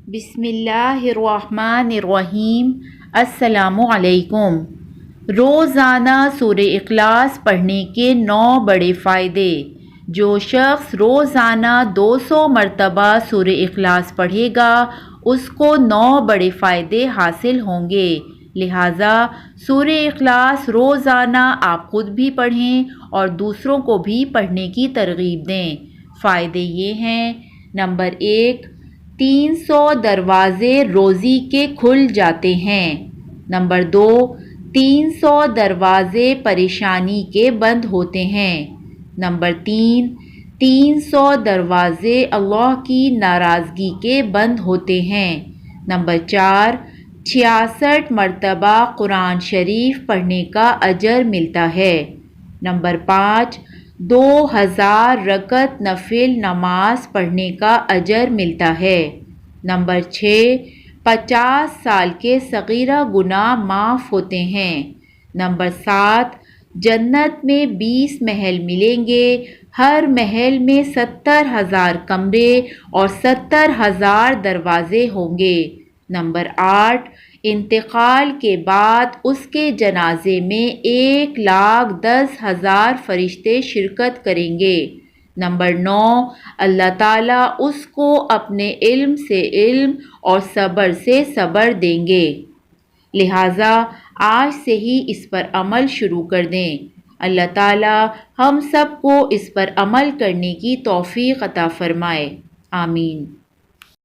بسم اللہ الرحمن الرحیم۔ السلام علیکم۔ روزانہ سورہ اخلاص پڑھنے کے 9 بڑے فائدے۔ جو شخص روزانہ 200 مرتبہ سورہ اخلاص پڑھے گا اس کو 9 بڑے فائدے حاصل ہوں گے، لہٰذا سورہ اخلاص روزانہ آپ خود بھی پڑھیں اور دوسروں کو بھی پڑھنے کی ترغیب دیں۔ فائدے یہ ہیں: نمبر 1، 300 دروازے روزی کے کھل جاتے ہیں۔ نمبر 2، 300 دروازے پریشانی کے بند ہوتے ہیں۔ نمبر 3، 300 دروازے اللہ کی ناراضگی کے بند ہوتے ہیں۔ نمبر 4، 66 مرتبہ قرآن شریف پڑھنے کا اجر ملتا ہے۔ نمبر 5، 2000 رکعت نفل نماز پڑھنے کا اجر ملتا ہے۔ نمبر 6، 50 سال کے صغیرہ گناہ معاف ہوتے ہیں۔ نمبر 7، جنت میں 20 محل ملیں گے، ہر محل میں 70,000 کمرے اور 70,000 دروازے ہوں گے۔ نمبر 8، انتقال کے بعد اس کے جنازے میں 1,10,000 فرشتے شرکت کریں گے۔ نمبر 9، اللہ تعالیٰ اس کو اپنے علم سے علم اور صبر سے صبر دیں گے، لہٰذا آج سے ہی اس پر عمل شروع کر دیں۔ اللہ تعالیٰ ہم سب کو اس پر عمل کرنے کی توفیق عطا فرمائے، آمین۔